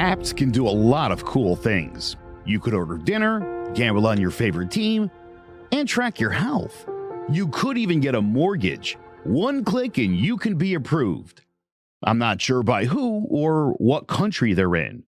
Apps can do a lot of cool things. You could order dinner, gamble on your favorite team, and track your health. You could even get a mortgage. One click and you can be approved. I'm not sure by who or what country they're in.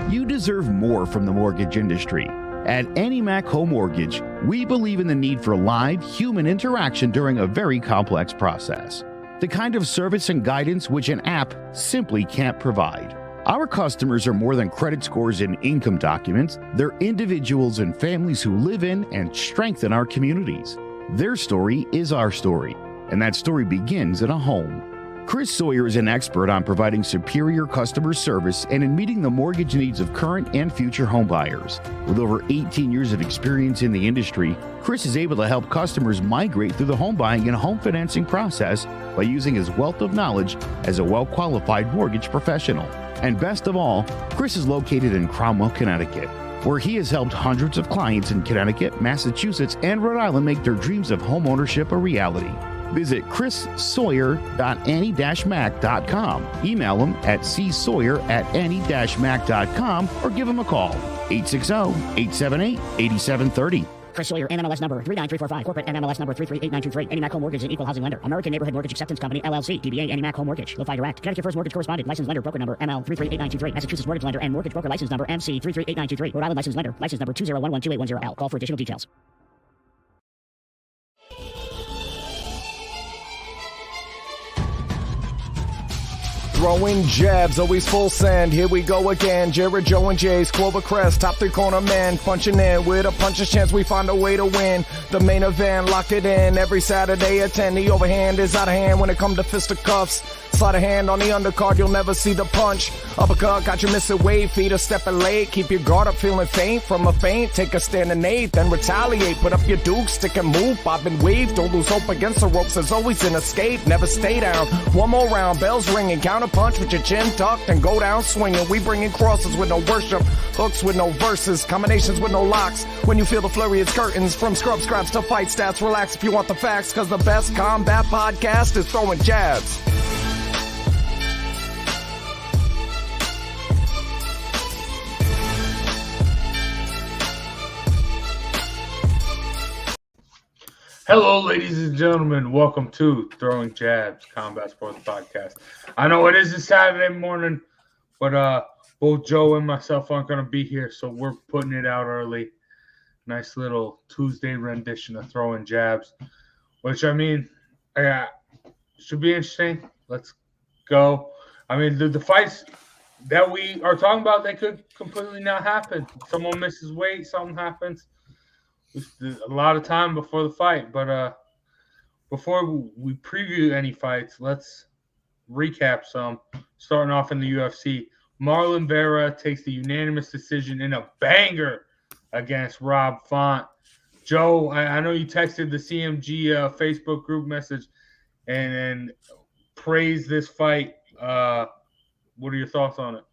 You deserve more from the mortgage industry. At AnyMac Home Mortgage, we believe in the need for live human interaction during a very complex process. The kind of service and guidance which an app simply can't provide. Our customers are more than credit scores and income documents. They're individuals and families who live in and strengthen our communities. Their story is our story, and that story begins in a home. Chris Sawyer is an expert on providing superior customer service and in meeting the mortgage needs of current and future homebuyers. With over 18 years of experience in the industry, Chris is able to help customers migrate through the home buying and home financing process by using his wealth of knowledge as a well-qualified mortgage professional. And best of all, Chris is located in Cromwell, Connecticut, where he has helped hundreds of clients in Connecticut, Massachusetts, and Rhode Island make their dreams of home ownership a reality. Visit chrissawyer.any-mac.com. Email him at csawyer@any-mac.com or give him a call, 860-878-8730. Chris Sawyer, NMLS number 39345, corporate NMLS number 338923. AnyMac Home Mortgage, an equal housing lender. American Neighborhood Mortgage Acceptance Company, LLC. DBA AnyMac Home Mortgage. Lo-Fi Direct. Connecticut First Mortgage Correspondent. License lender. Broker number ML 338923. Massachusetts Mortgage Lender and Mortgage Broker License number MC 338923. Rhode Island License Lender. License number 201128110L. Call for additional details. Throwing jabs, always full send. Here we go again. Jared, Joe, and Jay's Clover Crest, top three corner man, punching in with a puncher's chance. We find a way to win. The main event, lock it in every Saturday at 10. The overhand is out of hand when it comes to fisticuffs. Slide a hand on the undercard, you'll never see the punch. Uppercut, got you missing weight, feet are stepping late. Keep your guard up, feeling faint from a feint. Take a standing eight, then retaliate. Put up your duke, stick and move, bob and weave. Don't lose hope against the ropes, there's always an escape. Never stay down. One more round, bells ringing, counter punch with your chin tucked and go down swinging. We bringing crosses with no worship, hooks with no verses, combinations with no locks. When you feel the flurry, it's curtains. From scrub scraps to fight stats, relax if you want the facts, cause the best combat podcast is throwing jabs. Hello, ladies and gentlemen. Welcome to Throwing Jabs, Combat Sports Podcast. I know it is a Saturday morning, but both Joe and myself aren't going to be here, so we're putting it out early. Nice little Tuesday rendition of Throwing Jabs, which, I mean, should be interesting. Let's go. I mean, the fights that we are talking about, they could completely not happen. Someone misses weight, something happens. There's a lot of time before the fight, but before we preview any fights, let's recap some. Starting off in the UFC, Marlon Vera takes the unanimous decision in a banger against Rob Font. Joe, I know you texted the CMG Facebook group message and praised this fight. What are your thoughts on it?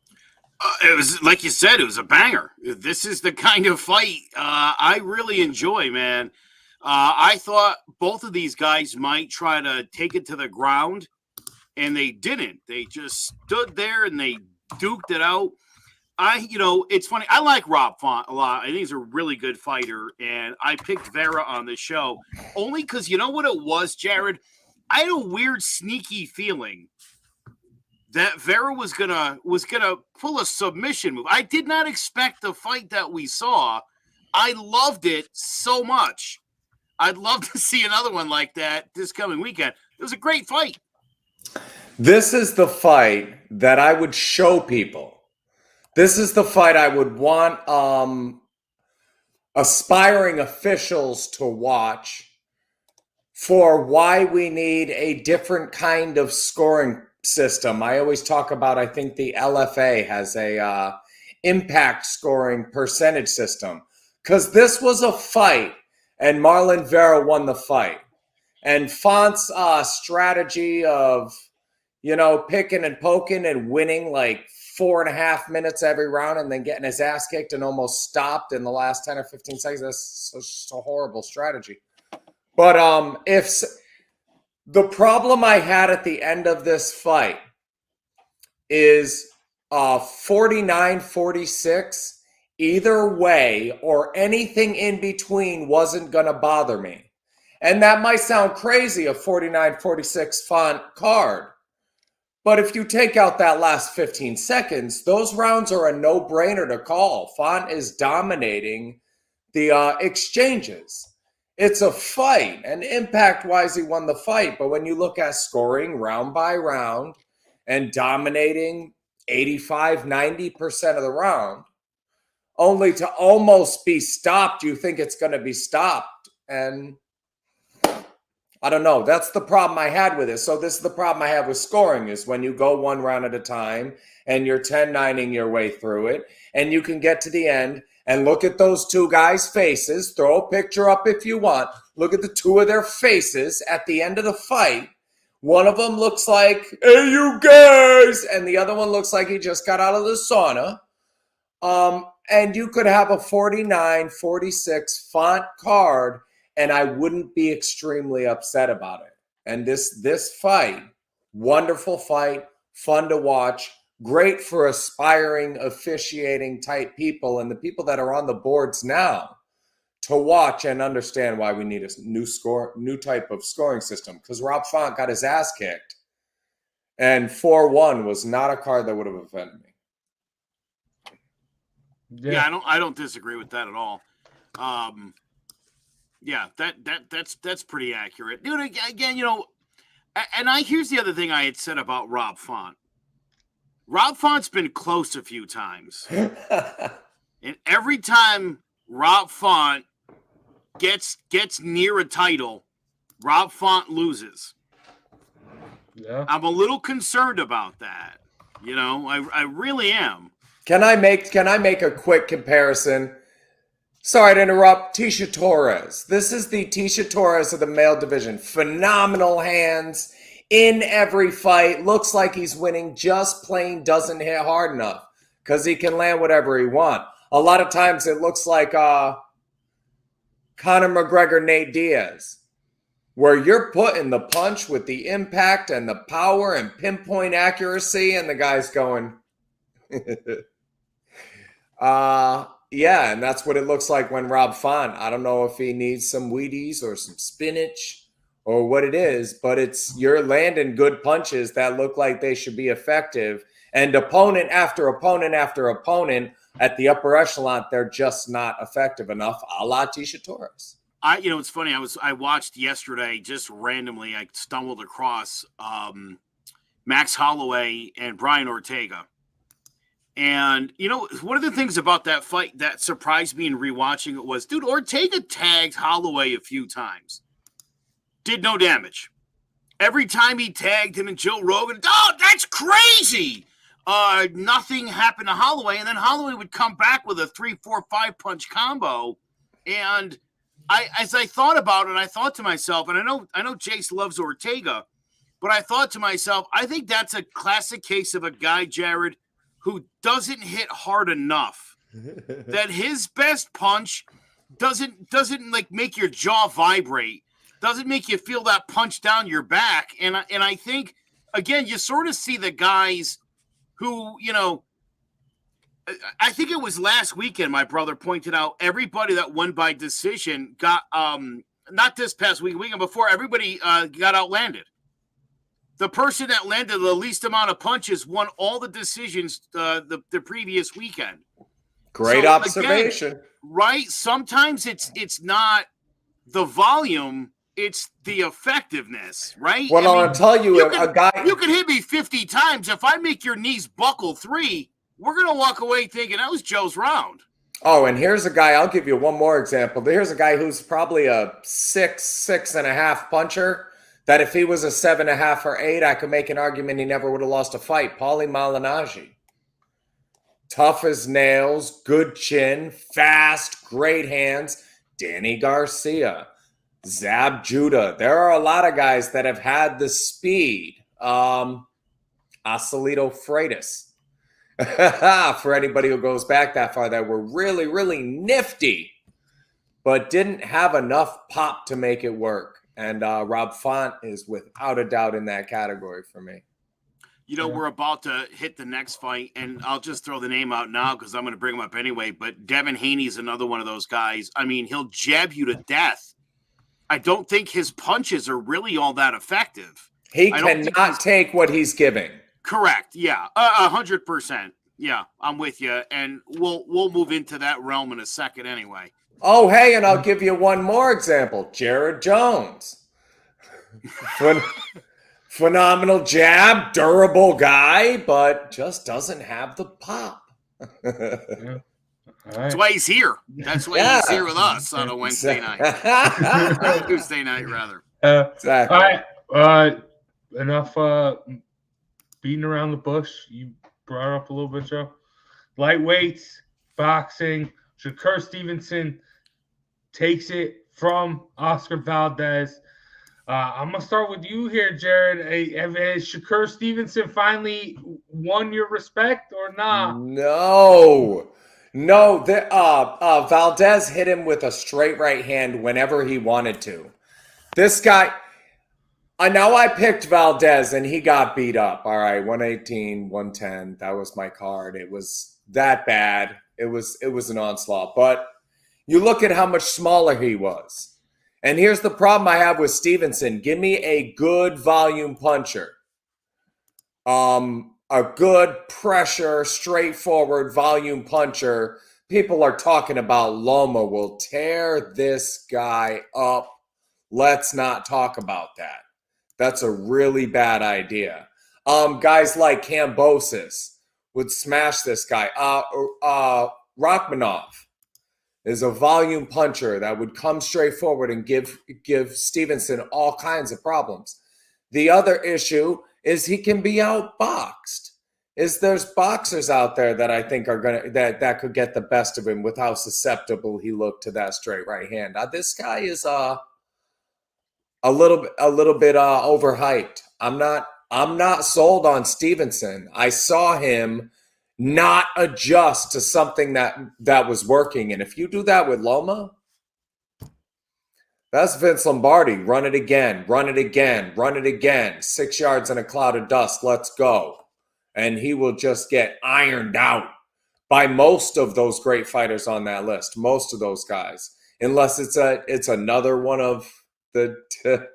It was, like you said, it was a banger. This is the kind of fight I really enjoy, man. I thought both of these guys might try to take it to the ground, and they didn't. They just stood there and they duked it out. It's funny. I like Rob Font a lot. I think he's a really good fighter, and I picked Vera on this show only because you know what it was, Jared? I had a weird, sneaky feeling that Vera was gonna pull a submission move. I did not expect the fight that we saw. I loved it so much. I'd love to see another one like that this coming weekend. It was a great fight. This is the fight that I would show people. This is the fight I would want aspiring officials to watch for why we need a different kind of scoring system. I always talk about, I think the LFA has a impact scoring percentage system, because this was a fight and Marlon Vera won the fight. And Font's strategy of, picking and poking and winning like 4.5 minutes every round and then getting his ass kicked and almost stopped in the last 10 or 15 seconds, that's just a horrible strategy. But if the problem I had at the end of this fight is 49-46, either way or anything in between wasn't going to bother me. And that might sound crazy, a 49-46 Font card. But if you take out that last 15 seconds, those rounds are a no-brainer to call. Font is dominating the exchanges. It's a fight, and impact-wise, he won the fight. But when you look at scoring round by round and dominating 85-90% of the round, only to almost be stopped, you think it's going to be stopped. And I don't know. That's the problem I had with it. So this is the problem I have with scoring, is when you go one round at a time and you're 10-9ing your way through it, and you can get to the end and look at those two guys' faces. Throw a picture up if you want. Look at the two of their faces at the end of the fight. One of them looks like, hey, you guys, and the other one looks like he just got out of the sauna. And you could have a 49-46 Font card, and I wouldn't be extremely upset about it. And this fight, wonderful fight, fun to watch, great for aspiring officiating type people and the people that are on the boards now to watch and understand why we need a new type of scoring system. Because Rob Font got his ass kicked, and 4-1 was not a card that would have offended me. Yeah, I don't disagree with that at all. Yeah, that's pretty accurate, dude. Again, and here's the other thing I had said about Rob Font. Rob Font's been close a few times, and every time Rob Font gets near a title, Rob Font loses. Yeah, I'm a little concerned about that. I really am. Can I make a quick comparison? Sorry to interrupt. Tisha Torres. This is the Tisha Torres of the male division. Phenomenal hands in every fight. Looks like he's winning. Just plain doesn't hit hard enough because he can land whatever he wants. A lot of times it looks like Conor McGregor, Nate Diaz, where you're putting the punch with the impact and the power and pinpoint accuracy, and the guy's going, yeah, and that's what it looks like when Rob Font. I don't know if he needs some Wheaties or some spinach or what it is, but you're landing good punches that look like they should be effective. And opponent after opponent after opponent at the upper echelon, they're just not effective enough, a la Tisha Torres. It's funny. I watched yesterday, just randomly, I stumbled across Max Holloway and Brian Ortega. And, one of the things about that fight that surprised me in rewatching it was, dude, Ortega tagged Holloway a few times. Did no damage. Every time he tagged him and Joe Rogan, oh, that's crazy. Nothing happened to Holloway. And then Holloway would come back with a 3-4-5 punch combo. And as I thought about it, I thought to myself, and I know Jace loves Ortega, but I thought to myself, I think that's a classic case of a guy, Jared, who doesn't hit hard enough. That his best punch doesn't like make your jaw vibrate, doesn't make you feel that punch down your back. And I think, again, you sort of see the guys who, I think it was last weekend, my brother pointed out, everybody that won by decision got, not this past weekend before, everybody got outlanded. The person that landed the least amount of punches won all the decisions the previous weekend. Great observation. Again, right? Sometimes it's not the volume, it's the effectiveness, right? Well, I'll tell you, you can hit me 50 times. If I make your knees buckle 3, we're going to walk away thinking that was Joe's round. Oh, and here's a guy, I'll give you one more example. Here's a guy who's probably a 6.5 puncher, that if he was a 7.5 or 8, I could make an argument he never would have lost a fight. Paulie Malignaggi. Tough as nails, good chin, fast, great hands. Danny Garcia, Zab Judah. There are a lot of guys that have had the speed. Asalito Freitas. For anybody who goes back that far, that were really, really nifty, but didn't have enough pop to make it work. And Rob Font is without a doubt in that category for me. We're about to hit the next fight, and I'll just throw the name out now because I'm going to bring him up anyway. But Devin Haney's another one of those guys. I mean, he'll jab you to death. I don't think his punches are really all that effective. He cannot take what he's giving. Correct. Yeah, 100%. Yeah, I'm with you, and we'll move into that realm in a second anyway. Oh, hey, and I'll give you one more example. Jared Jones. Phenomenal jab, durable guy, but just doesn't have the pop. Yeah. All right. That's why he's here. That's why he's here with us on a Wednesday night. Tuesday night, rather. Exactly. All right. Enough beating around the bush. You brought up a little bit, Joe. Lightweights, boxing. Shakur Stevenson takes it from Oscar Valdez. I'm going to start with you here, Jared. Has Shakur Stevenson finally won your respect or not? No. Valdez hit him with a straight right hand whenever he wanted to. This guy, I picked Valdez and he got beat up. All right, 118, 110. That was my card. It was that bad. It was an onslaught. But you look at how much smaller he was. And here's the problem I have with Stevenson. Give me a good volume puncher. A good pressure, straightforward volume puncher. People are talking about Loma will tear this guy up. Let's not talk about that. That's a really bad idea. Guys like Kambosos would smash this guy. Rachmanov is a volume puncher that would come straight forward and give Stevenson all kinds of problems. The other issue is he can be outboxed. There's boxers out there that I think are gonna that could get the best of him with how susceptible he looked to that straight right hand. This guy is a little bit overhyped. I'm not sold on Stevenson. I saw him not adjust to something that was working. And if you do that with Loma, that's Vince Lombardi. Run it again, run it again, run it again. 6 yards in a cloud of dust. Let's go. And he will just get ironed out by most of those great fighters on that list. Most of those guys, unless it's another one of the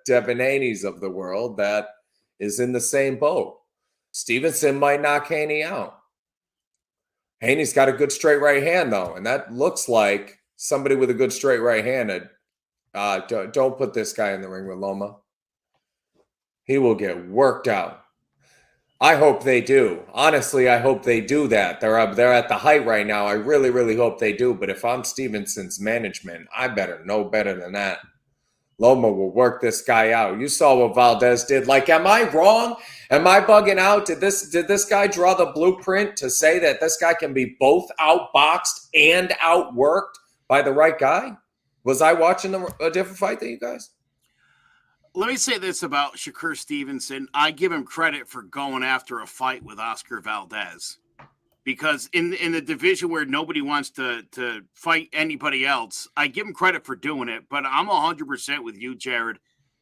Devin Haney's of the world that is in the same boat. Stevenson might knock Haney out. Haney's got a good straight right hand, though, and that looks like somebody with a good straight right hand. Don't put this guy in the ring with Loma. He will get worked out. I hope they do. Honestly, I hope they do that. They're at the height right now. I really, really hope they do. But if I'm Stevenson's management, I better know better than that. Loma will work this guy out. You saw what Valdez did. Like, am I wrong? Am I bugging out? Did this guy draw the blueprint to say that this guy can be both outboxed and outworked by the right guy? Was I watching a different fight than you guys? Let me say this about Shakur Stevenson. I give him credit for going after a fight with Oscar Valdez. Because in the division where nobody wants to fight anybody else, I give him credit for doing it. But I'm 100% with you, Jared.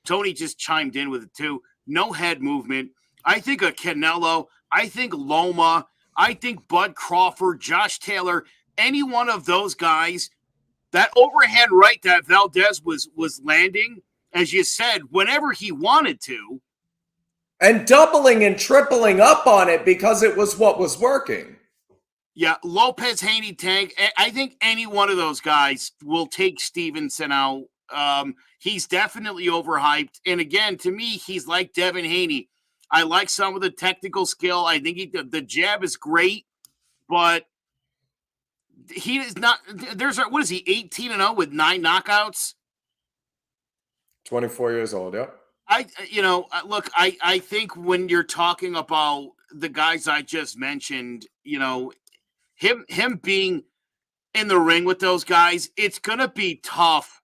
Tony just chimed in with it too. No head movement. I think of Canelo. I think Loma. I think Bud Crawford, Josh Taylor, any one of those guys. That overhand right that Valdez was landing, as you said, whenever he wanted to. And doubling and tripling up on it because it was what was working. Yeah, Lopez, Haney, Tank. I think any one of those guys will take Stevenson out. He's definitely overhyped. And again, to me, he's like Devin Haney. I like some of the technical skill. I think the jab is great, but he is not. What is he, 18-0 with 9 knockouts? 24 years old, yep. Look, I think when you're talking about the guys I just mentioned, him being in the ring with those guys, it's going to be tough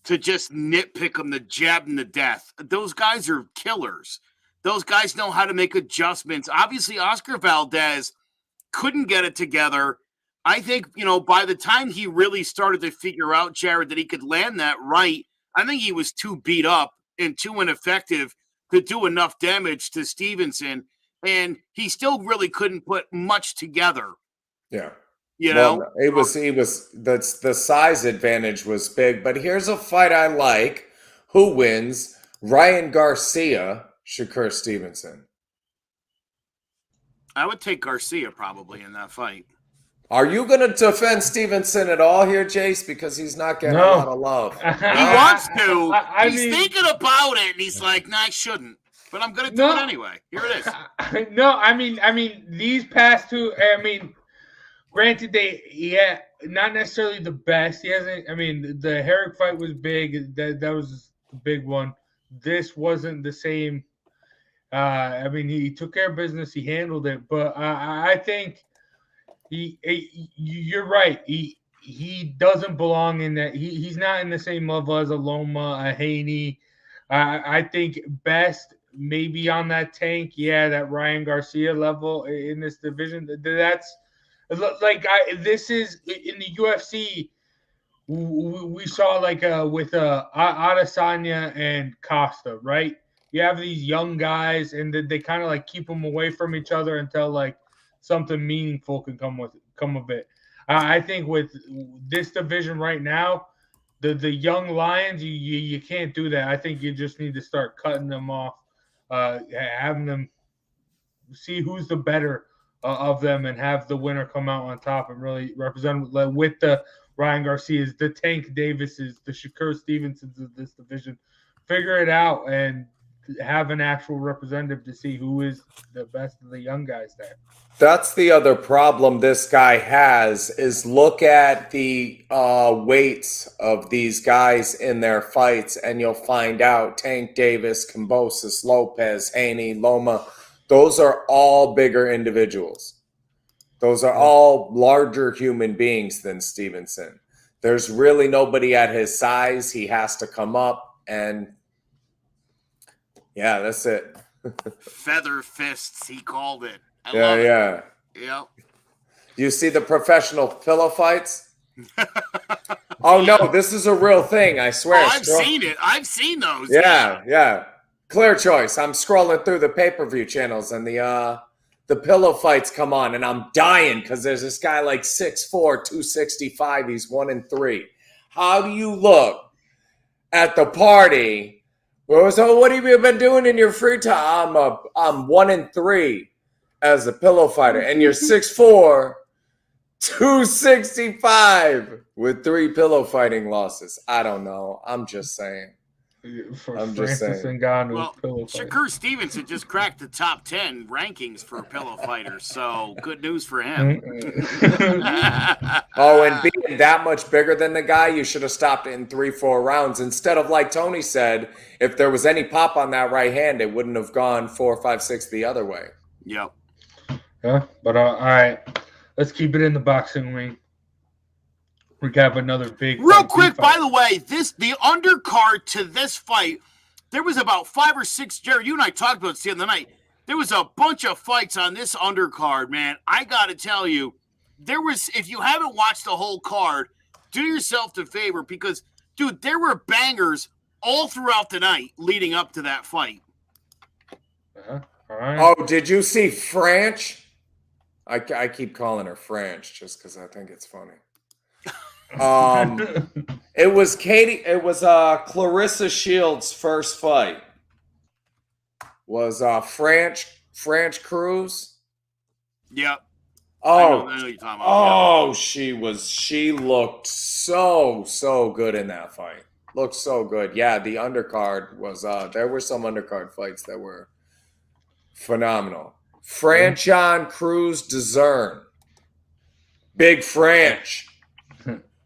to just nitpick them, to jab them to death. Those guys are killers. Those guys know how to make adjustments. Obviously, Oscar Valdez couldn't get it together. I think, by the time he really started to figure out, Jared, that he could land that right, I think he was too beat up and too ineffective to do enough damage to Stevenson. and he still really couldn't put much together. Yeah. You know, that's the size advantage was big. But here's a fight I like. Who wins? Ryan Garcia, Shakur Stevenson. I would take Garcia probably in that fight. Are you going to defend Stevenson at all here, Jace? Because he's not getting a lot of love. He wants to. He's thinking about it, and he's like, "No, I shouldn't." But I'm going to do it anyway. Here it is. No, I mean, these past two. I mean, granted, not necessarily the best. He hasn't. I mean, the Herrick fight was big. That was the big one. This wasn't the same. I mean, he took care of business. He handled it. But I think you're right. He doesn't belong in that. He's not in the same level as a Loma, a Haney. I think best maybe on that Tank. Yeah, that Ryan Garcia level in this division. That's like this is in the UFC. We saw like with Adesanya and Costa, right? You have these young guys, and they kind of like keep them away from each other until like something meaningful can come of it. I think with this division right now, the young lions, you can't do that. I think you just need to start cutting them off, having them see who's the better of them, and have the winner come out on top and really represent with the Ryan Garcias, the Tank Davises, the Shakur Stevensons of this division. Figure it out and have an actual representative to see who is the best of the young guys there. That's the other problem this guy has is look at the weights of these guys in their fights, and you'll find out Tank Davis, Kambosos, Lopez, Haney, Loma, those are all bigger individuals. Those are all larger human beings than Stevenson. There's really nobody at his size. He has to come up, and yeah, that's it. Feather fists, he called it. Yeah. You see the professional pillow fights? Oh, no, this is a real thing, I swear. Oh, I've seen it. I've seen those. Yeah. Clear choice. I'm scrolling through the pay-per-view channels, and the pillow fights come on, and I'm dying because there's this guy like 6'4", 265. He's 1-3. How do you look at the party? Well, so what have you been doing in your free time? I'm 1-3 as a pillow fighter, and you're 6'4", 265 with 3 pillow fighting losses. I don't know. I'm just saying. I'm just saying. Well, Shakur Stevenson just cracked the top 10 rankings for pillow fighters, so good news for him. Oh, and being that much bigger than the guy, you should have stopped it in 3-4 rounds instead of, like Tony said, if there was any pop on that right hand, it wouldn't have gone 4, 5, 6 the other way. Yep. Yeah, but all right, let's keep it in the boxing ring. We have another big. Real quick, by the way, the undercard to this fight, there was about 5 or 6. Jared, you and I talked about this the other night. There was a bunch of fights on this undercard, man. I got to tell you, if you haven't watched the whole card, do yourself the favor because, dude, there were bangers all throughout the night leading up to that fight. All right. Oh, did you see French? I keep calling her French just because I think it's funny. It was Clarissa Shields' first fight. Was French Cruz? Yep. Oh, I know you're talking about. She looked so good in that fight. Looked so good. Yeah, the undercard was there were some undercard fights that were phenomenal. Franchon Cruz DeZern. Big French.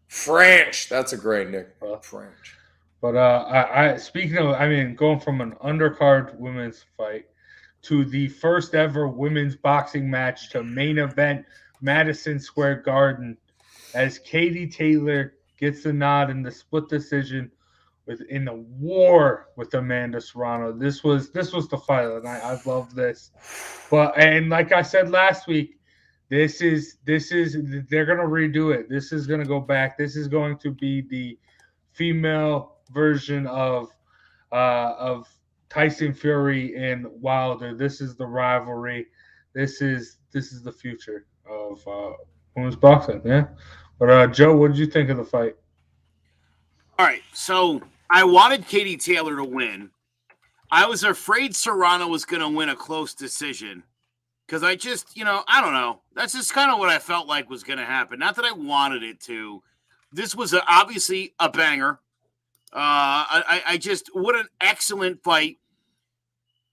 French. That's a great nick. French. But speaking of, going from an undercard women's fight to the first ever women's boxing match to main event Madison Square Garden, as Katie Taylor gets the nod in the split decision in the war with Amanda Serrano. This was the fight of the night. I love this. And like I said last week, this is they're gonna redo it. This is gonna go back. This is going to be the female version of Tyson Fury and Wilder. This is the rivalry. This is the future of women's boxing. Yeah. But Joe, what did you think of the fight? All right, so I wanted Katie Taylor to win. I was afraid Serrano was going to win a close decision because I just, I don't know. That's just kind of what I felt like was going to happen. Not that I wanted it to. This was obviously a banger. I just, what an excellent fight.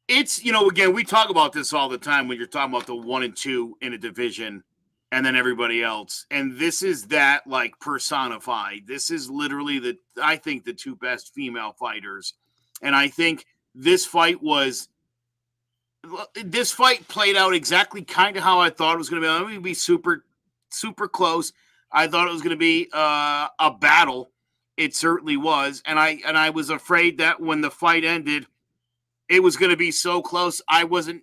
It's, again, we talk about this all the time when you're talking about the 1 and 2 in a division and then everybody else. And this is that, like, personified. This is literally I think, the two best female fighters. And I think this fight played out exactly kind of how I thought it was going to be. It would be super, super close. I thought it was going to be a battle. It certainly was. And I was afraid that when the fight ended, it was going to be so close. I wasn't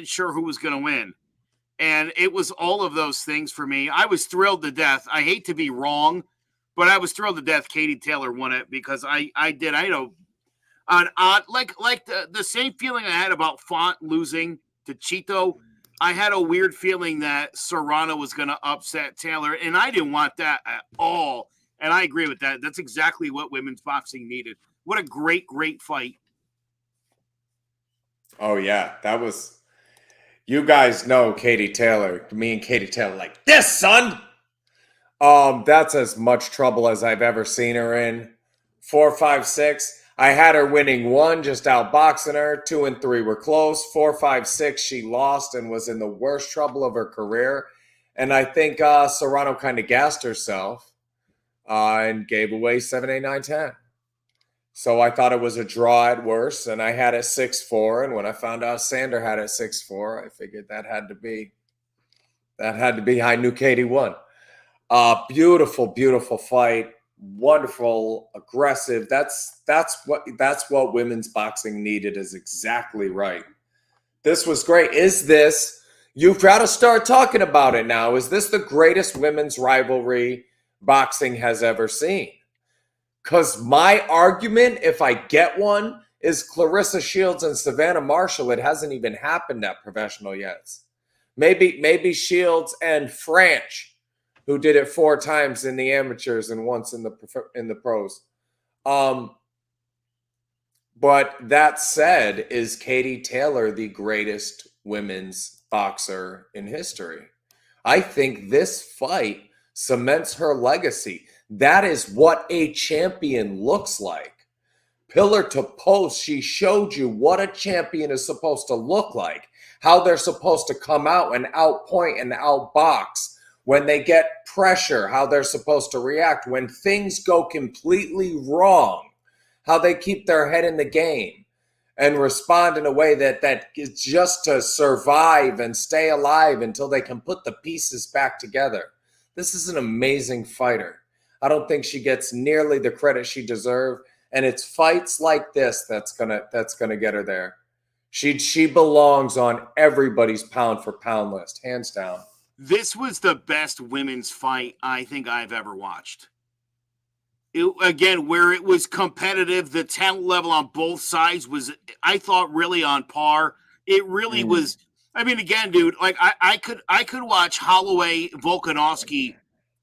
sure who was going to win. And it was all of those things for me. I was thrilled to death. I hate to be wrong, but I was thrilled to death Katie Taylor won it because I the same feeling I had about Font losing to Chito. I had a weird feeling that Serrano was going to upset Taylor, and I didn't want that at all. And I agree with that. That's exactly what women's boxing needed. What a great, great fight. Oh, yeah. That was... You guys know Katie Taylor. Me and Katie Taylor like, this, son! That's as much trouble as I've ever seen her in. 4, 5, 6. I had her winning 1, just outboxing her. 2 and 3 were close. 4, 5, 6, she lost and was in the worst trouble of her career. And I think Serrano kind of gassed herself and gave away 7, 8, 9, 10. So I thought it was a draw at worst, and I had it 6-4. And when I found out Sander had it 6-4, I figured that had to be. I knew Katie won. Beautiful, beautiful fight. Wonderful, aggressive. That's what women's boxing needed. Is exactly right. This was great. You've got to start talking about it now. Is this the greatest women's rivalry boxing has ever seen? Because my argument, if I get one, is Clarissa Shields and Savannah Marshall. It hasn't even happened at professional yet. Maybe Shields and French, who did it 4 times in the amateurs and once in the pros. But that said, is Katie Taylor the greatest women's boxer in history? I think this fight cements her legacy. That is what a champion looks like. Pillar to post, she showed you what a champion is supposed to look like, how they're supposed to come out and outpoint and outbox when they get pressure, how they're supposed to react when things go completely wrong, how they keep their head in the game and respond in a way that is just to survive and stay alive until they can put the pieces back together. This is an amazing fighter. I don't think she gets nearly the credit she deserves, and it's fights like this that's gonna get her there. She belongs on everybody's pound for pound list, hands down. This was the best women's fight I think I've ever watched. Again, where it was competitive, the talent level on both sides was, I thought, really on par. It really was. I mean, again, dude, like I could watch Holloway Volkanovski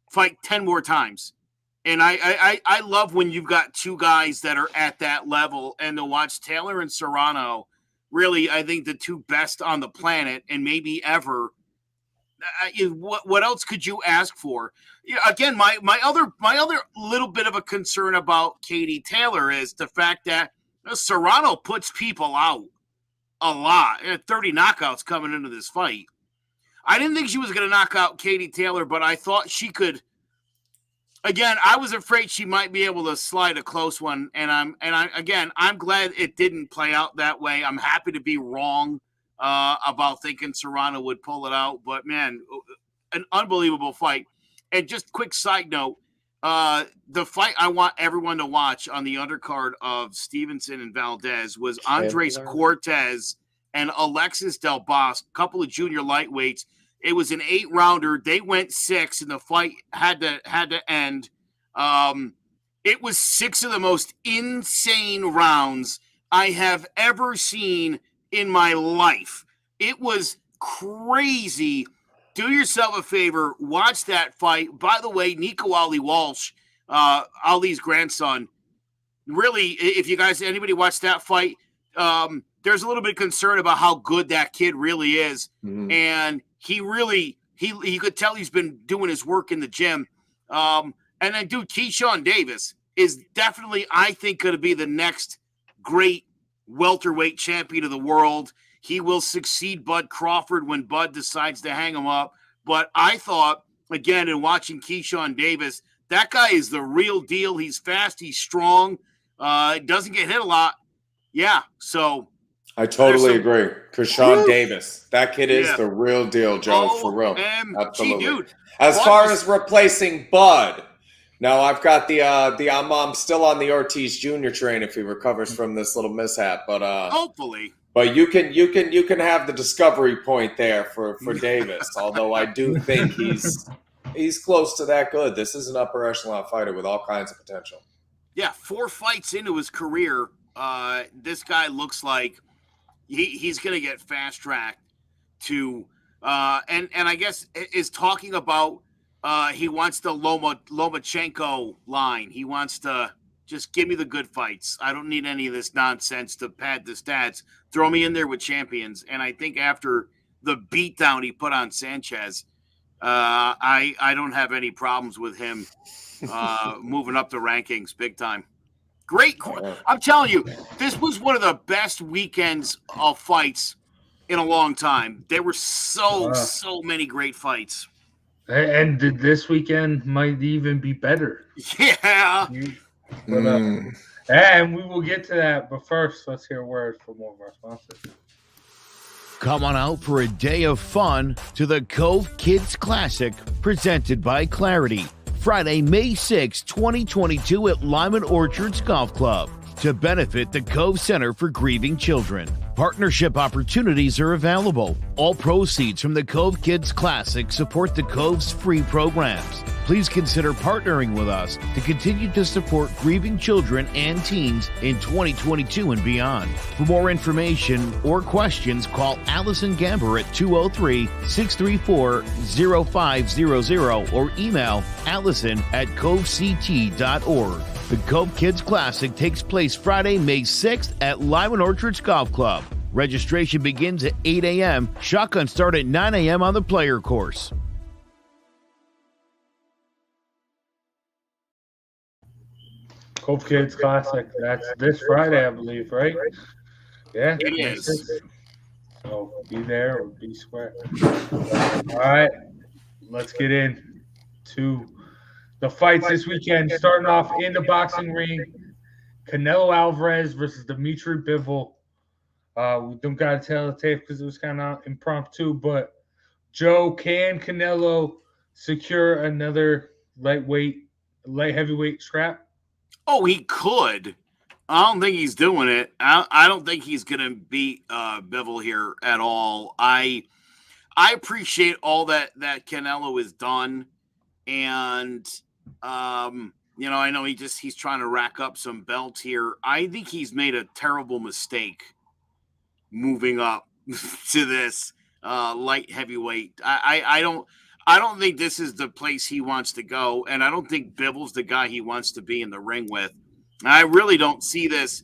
fight 10 more times. And I love when you've got two guys that are at that level, and to watch Taylor and Serrano, really, I think the two best on the planet and maybe ever. What else could you ask for? Yeah, again, my other little bit of a concern about Katie Taylor is the fact that Serrano puts people out a lot. 30 knockouts coming into this fight. I didn't think she was going to knock out Katie Taylor, but I thought she could. Again, I was afraid she might be able to slide a close one, and I'm glad it didn't play out that way. I'm happy to be wrong about thinking Serrano would pull it out, but man, an unbelievable fight. And just quick side note, the fight I want everyone to watch on the undercard of Stevenson and Valdez was Andres Cortez and Alexis Del Bosque, a couple of junior lightweights. It was an 8-rounder. They went 6, and the fight had to end. It was 6 of the most insane rounds I have ever seen in my life. It was crazy. Do yourself a favor, watch that fight. By the way, Nico Ali Walsh, Ali's grandson, really, if you guys, anybody watched that fight, there's a little bit of concern about how good that kid really is. Mhm. And he really, you could tell he's been doing his work in the gym. And then, dude, Keyshawn Davis is definitely, I think, going to be the next great welterweight champion of the world. He will succeed Bud Crawford when Bud decides to hang him up. But I thought, again, in watching Keyshawn Davis, that guy is the real deal. He's fast. He's strong. Doesn't get hit a lot. Yeah, so. I totally agree. Keyshawn Davis. That kid is the real deal, Joe, for real. Absolutely. Dude, as far as replacing Bud, now I've got I'm still on the Ortiz Jr. train if he recovers from this little mishap, but hopefully. But you can have the discovery point there for Davis. Although I do think he's close to that good. This is an upper echelon fighter with all kinds of potential. Yeah, 4 fights into his career, this guy looks like he's going to get fast tracked to and I guess is talking about he wants the Lomachenko line. He wants to just give me the good fights. I don't need any of this nonsense to pad the stats. Throw me in there with champions. And I think after the beatdown he put on Sanchez, I don't have any problems with him moving up the rankings big time. Great. I'm telling you, this was one of the best weekends of fights in a long time. There were so many great fights. And this weekend might even be better. Yeah. And we will get to that. But first, let's hear a word from one of our sponsors. Come on out for a day of fun to the Cove Kids Classic presented by Clarity. Friday, May 6, 2022 at Lyman Orchards Golf Club to benefit the Cove Center for Grieving Children. Partnership opportunities are available. All proceeds from the Cove Kids Classic support the Cove's free programs. Please consider partnering with us to continue to support grieving children and teens in 2022 and beyond. For more information or questions, call Allison Gamber at 203-634-0500 or email allison@covect.org. The Cove Kids Classic takes place Friday, May 6th at Lyman Orchards Golf Club. Registration begins at 8 a.m. Shotguns start at 9 a.m. on the player course. Cove Kids Classic. That's this Friday, I believe, right? Yeah. It is. So be there or be square. All right. Let's get into the fights this weekend. Starting off in the boxing ring, Canelo Alvarez versus Dimitri Bivol. We don't got to tell the tape because it was kind of impromptu, but Joe, can Canelo secure another light heavyweight scrap? Oh, he could. I don't think he's doing it. I don't think he's going to beat Bivol here at all. I appreciate all that Canelo has done, and I know he's trying to rack up some belts here. I think he's made a terrible mistake moving up to this light heavyweight. I don't think this is the place he wants to go, and I don't think Bivol's the guy he wants to be in the ring with. I really don't see this.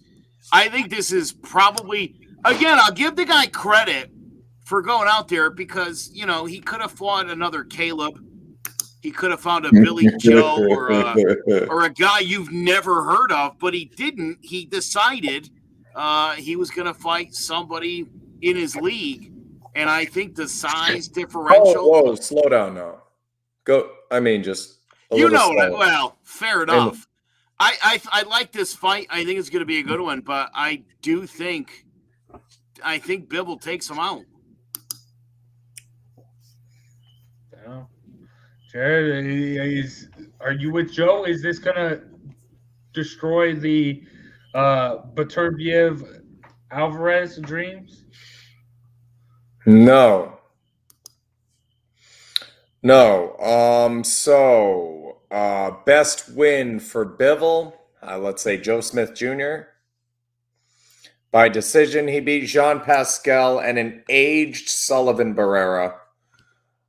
I think this is probably, again, I'll give the guy credit for going out there because, he could have fought another Caleb. He could have found a Billy Joe or a guy you've never heard of, but he didn't. He decided he was going to fight somebody in his league. And I think the size differential. Whoa, slow down now. Go. I mean, just well, fair enough. I like this fight. I think it's going to be a good one, but I think Bivol takes him out. Yeah. Jared, are you with Joe? Is this going to destroy the Beterbiev Alvarez dreams? No. Best win for Bivol, let's say Joe Smith Jr. By decision, he beat Jean Pascal and an aged Sullivan Barrera,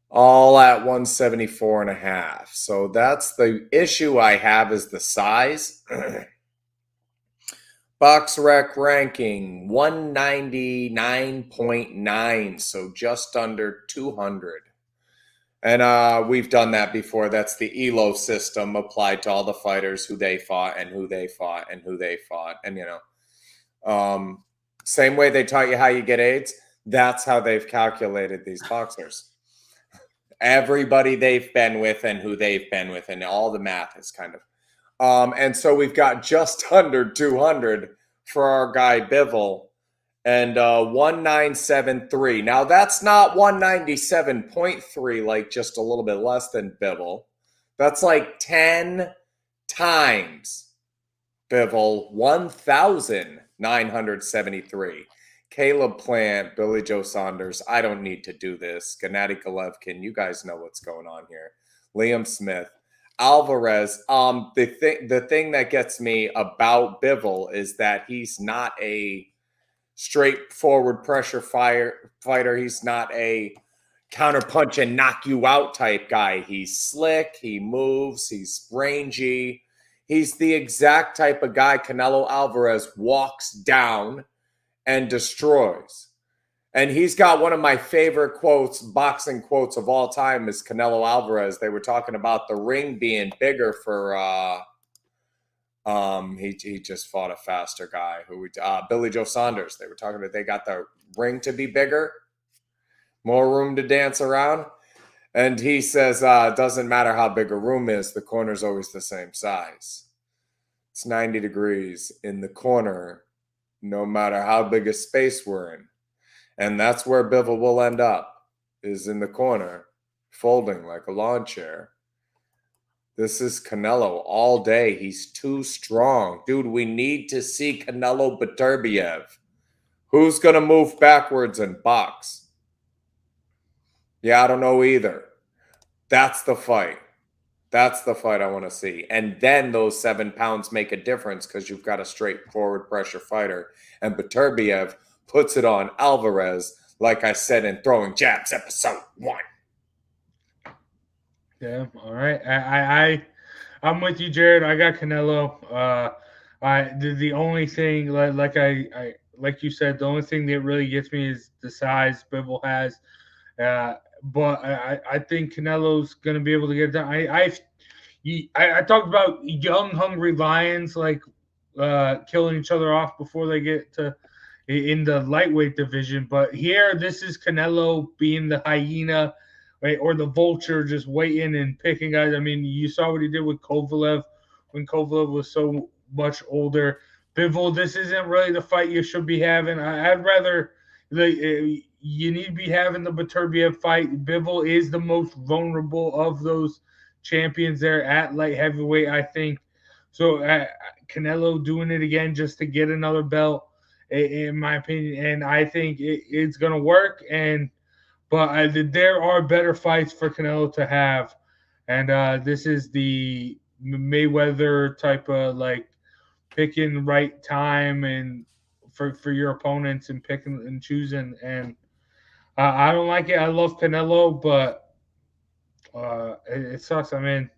all at 174.5. So that's the issue I have, is the size. Box Rec ranking 199.9, so just under 200. And we've done that before. That's the ELO system applied to all the fighters, who they fought and who they fought and who they fought. And, same way they taught you how you get AIDS, that's how they've calculated these boxers. Everybody they've been with and who they've been with, and all the math is kind of. And so we've got just under 200 for our guy Bivol, and 1973. Now that's not 197.3, like just a little bit less than Bivol. That's like 10 times Bivol, 1,973. Caleb Plant, Billy Joe Saunders, I don't need to do this. Gennady Golovkin, you guys know what's going on here. Liam Smith. Alvarez, the thing that gets me about Bivol is that he's not a straightforward pressure fighter. He's not a counterpunch and knock you out type guy. He's slick, he moves, he's rangy. He's the exact type of guy Canelo Alvarez walks down and destroys. And he's got one of my favorite quotes, boxing quotes of all time, is Canelo Alvarez. They were talking about the ring being bigger for he just fought a faster guy Billy Joe Saunders. They were talking about they got the ring to be bigger, more room to dance around. And he says, it doesn't matter how big a room is, the corner's always the same size. It's 90 degrees in the corner, no matter how big a space we're in. And that's where Bivol will end up, is in the corner, folding like a lawn chair. This is Canelo all day. He's too strong. Dude, we need to see Canelo Beterbiev. Who's going to move backwards and box? Yeah, I don't know either. That's the fight. That's the fight I want to see. And then those 7 pounds make a difference, because you've got a straightforward pressure fighter. And Beterbiev puts it on Alvarez, like I said in Throwing Jabs episode 1. Yeah, all right. I'm with you, Jared. I got Canelo. The only thing, like you said, the only thing that really gets me is the size Bivol has. But I think Canelo's gonna be able to get it done. I talked about young, hungry lions like killing each other off before they get to in the lightweight division. But here, this is Canelo being the hyena, right, or the vulture, just waiting and picking guys. I mean, you saw what he did with Kovalev when Kovalev was so much older. Bivol, this isn't really the fight you should be having. I'd rather you need to be having the Beterbiev fight. Bivol is the most vulnerable of those champions there at light heavyweight, I think. So Canelo doing it again just to get another belt, in my opinion, and I think it's going to work. But there are better fights for Canelo to have, and this is the Mayweather type of like picking the right time and for your opponents and picking and choosing. And I don't like it. I love Canelo, but it sucks. I mean,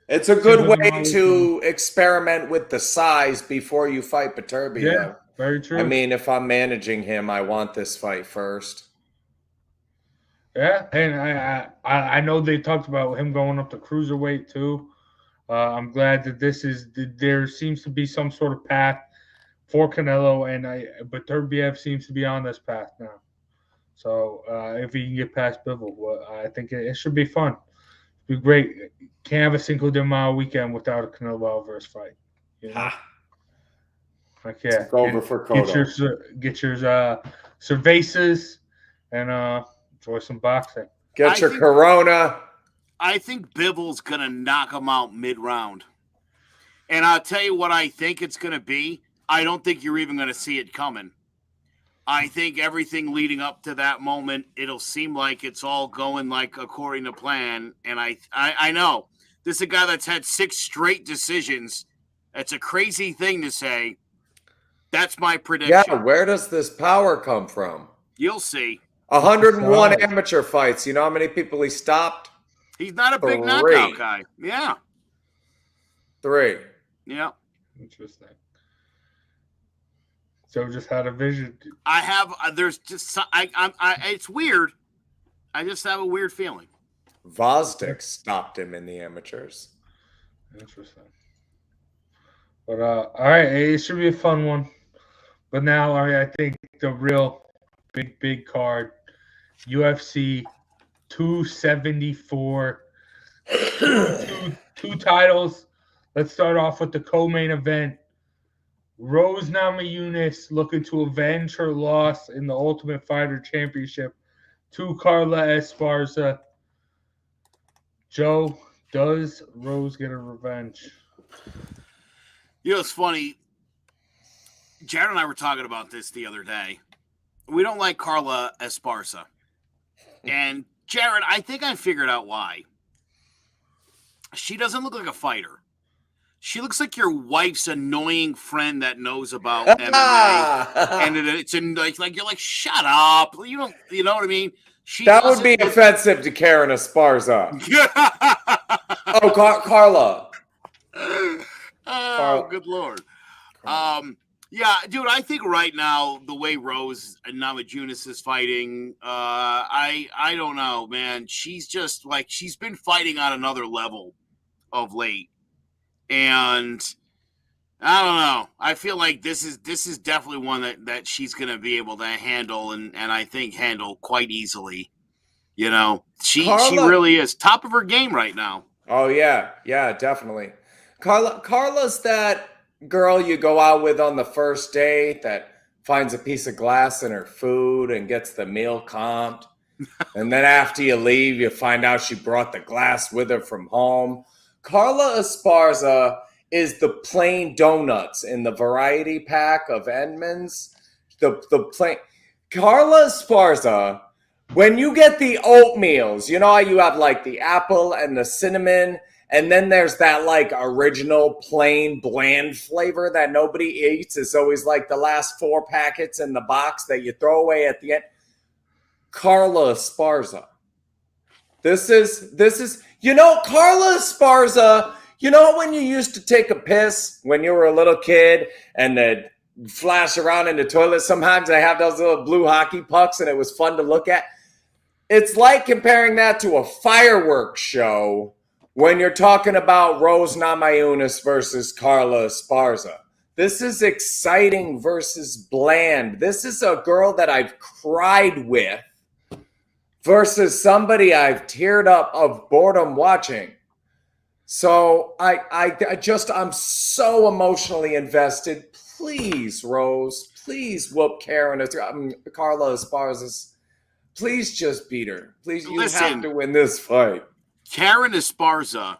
it's a good way to experiment with the size before you fight Beterbiev. Yeah, very true. I mean, if I'm managing him, I want this fight first. Yeah, and I know they talked about him going up to cruiserweight too. I'm glad that there seems to be some sort of path for Canelo, but Beterbiev seems to be on this path now. So if he can get past Bivol, I think it should be fun. It'd be great. Can't have a Cinco de Mayo weekend without a Canelo Alvarez fight. You know? Like, yeah, it's over for Cotto. Get your cervezas and enjoy some boxing. Get your Corona. I think Bivol's going to knock him out mid-round. And I'll tell you what I think it's going to be. I don't think you're even going to see it coming. I think everything leading up to that moment, it'll seem like it's all going like according to plan. And I know this is a guy that's had 6 straight decisions. That's a crazy thing to say. That's my prediction. Yeah, where does this power come from? You'll see. 101 amateur fights. You know how many people he stopped? He's not a big knockout guy. Yeah. 3. Yeah. Interesting. So just had a vision. I have. There's just. It's weird. I just have a weird feeling. Vosdick stopped him in the amateurs. Interesting. But all right, it should be a fun one. But now, I think the real big card, UFC 274, two titles. Let's start off with the co-main event. Rose Namajunas looking to avenge her loss in the Ultimate Fighter Championship to Carla Esparza. Joe, does Rose get a revenge? You know, it's funny. Jared and I were talking about this the other day. We don't like Carla Esparza. And Jared, I think I figured out why. She doesn't look like a fighter. She looks like your wife's annoying friend that knows about MMA. And it's like you're like, shut up. You know what I mean? That would be offensive to Karen Esparza. Carla. Oh, good Lord. Yeah, dude, I think right now, the way Rose Namajunas is fighting, I don't know, man. She's just like, she's been fighting on another level of late. And I don't know. I feel like this is definitely one that she's going to be able to handle and I think handle quite easily. You know, she really is top of her game right now. Oh, yeah. Yeah, definitely. Carla's that girl you go out with on the first date that finds a piece of glass in her food and gets the meal comped. And then after you leave, you find out she brought the glass with her from home. Carla Esparza is the plain donuts in the variety pack of Edmonds. The plain Carla Esparza, when you get the oatmeals, you know how you have like the apple and the cinnamon, and then there's that like original plain bland flavor that nobody eats. It's always like the last 4 packets in the box that you throw away at the end. Carla Esparza. This is, you know, Carla Esparza, you know when you used to take a piss when you were a little kid and they'd flash around in the toilet? Sometimes they have those little blue hockey pucks and it was fun to look at. It's like comparing that to a fireworks show when you're talking about Rose Namajunas versus Carla Esparza. This is exciting versus bland. This is a girl that I've cried with versus somebody I've teared up of boredom watching. So I'm so emotionally invested. Please, Rose, please whoop Carla Esparza's. Please just beat her. Please, you have to win this fight. Karen Esparza,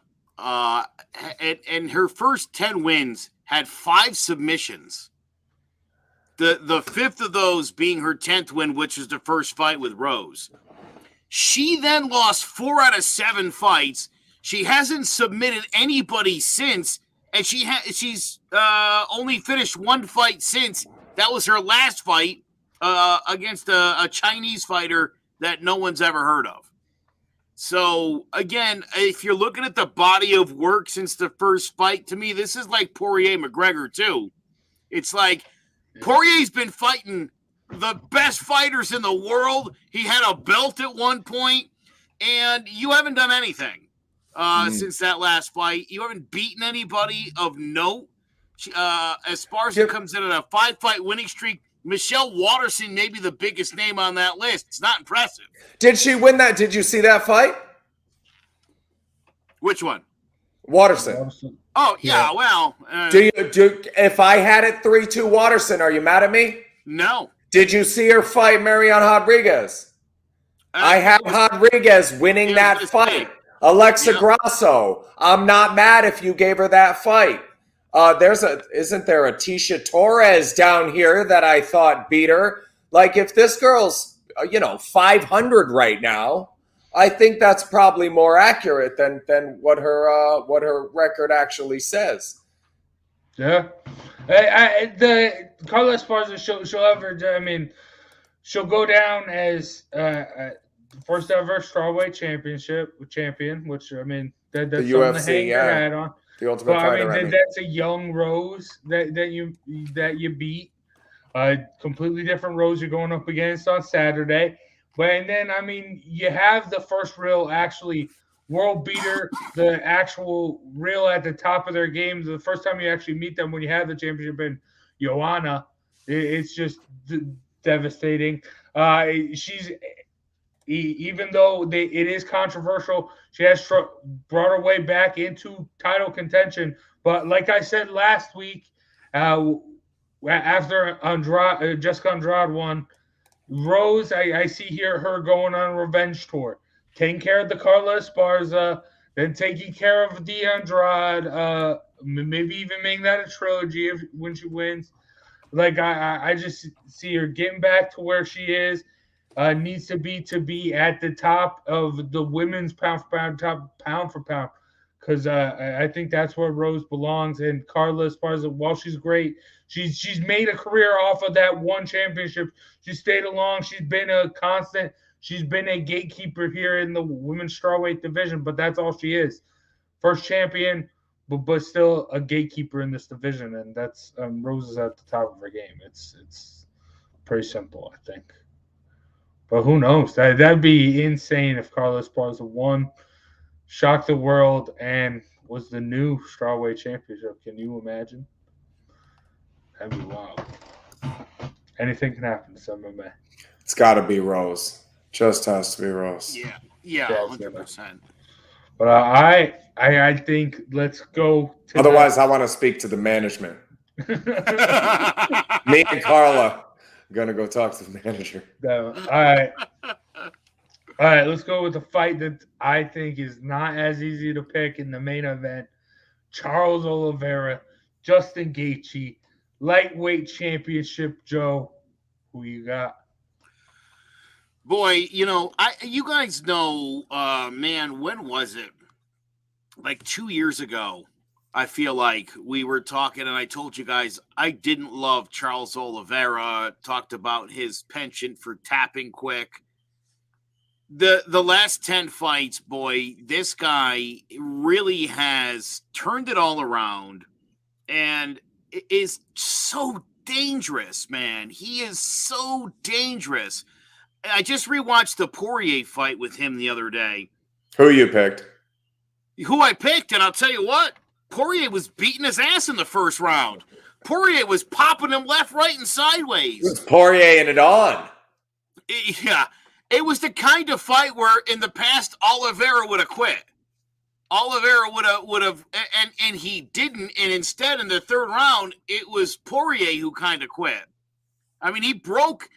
in her first 10 wins, had 5 submissions. The 5th of those being her 10th win, which was the first fight with Rose. She then lost 4 out of 7 fights. She hasn't submitted anybody since, and she's only finished 1 fight since. That was her last fight against a Chinese fighter that no one's ever heard of. So, again, if you're looking at the body of work since the first fight, to me, this is like Poirier-McGregor, too. It's like Poirier's been fighting the best fighters in the world. He had a belt at one point, and you haven't done anything since that last fight. You haven't beaten anybody of note. Esparza comes in on a 5-fight winning streak. Michelle Waterson may be the biggest name on that list. It's not impressive. Did she win that? Did you see that fight? Which one? Waterson. Oh, yeah, well. If I had it 3-2 Waterson, are you mad at me? No. Did you see her fight Marion Rodriguez? I have Rodriguez winning that fight. Alexa Grasso. I'm not mad if you gave her that fight. Isn't there a Tisha Torres down here that I thought beat her? Like, if this girl's, 500 right now, I think that's probably more accurate than what her record actually says. Yeah, The Carla Esparza, she'll ever. I mean, she'll go down as first ever strawweight champion, which I mean that's The something to UFC, hang your yeah. hat on. The Ultimate But I mean Fighter. that's a young Rose that you beat. Completely different Rose you're going up against on Saturday. But and then I mean you have the first real actually world beater, the actual real at the top of their game. The first time you actually meet them when you have the championship in Joanna, it's just devastating. She's even though it is controversial, she has brought her way back into title contention. But like I said last week, after Jessica Andrade won, Rose, I see here her going on a revenge tour, taking care of the Carla Esparza, then taking care of the Andrade, maybe even making that a trilogy when she wins. Like I just see her getting back to where she is. Needs to be at the top of the women's pound for pound, top pound for pound, because I think that's where Rose belongs. And Carla Esparza, while she's great, she's made a career off of that one championship. She stayed along. She's been a constant. She's been a gatekeeper here in the women's strawweight division, but that's all she is. First champion, but still a gatekeeper in this division, and that's Rose is at the top of her game. It's pretty simple, I think. But who knows? That'd be insane if Carla Esparza won, shocked the world, and was the new strawweight championship. Can you imagine? That'd be wild. Anything can happen to some MMA. It's got to be Rose. Just has to be Rose. Yeah, 100%. But I think let's go. Otherwise, I want to speak to the management. Me and Carla. I'm going to go talk to the manager. All right. All right, let's go with the fight that I think is not as easy to pick in the main event. Charles Oliveira, Justin Gaethje, lightweight championship. Joe, who you got? Boy, you guys know, man, when was it? Like 2 years ago. I feel like we were talking, and I told you guys I didn't love Charles Oliveira. Talked about his penchant for tapping quick. The last 10 fights, boy, this guy really has turned it all around, and is so dangerous, man. He is so dangerous. I just rewatched the Poirier fight with him the other day. Who you picked? Who I picked, and I'll tell you what. Poirier was beating his ass in the first round. Poirier was popping him left, right, and sideways. It was Poirier and it on. It was the kind of fight where in the past Oliveira would have quit. Oliveira would have, and he didn't. And instead, in the third round, it was Poirier who kind of quit. I mean, he broke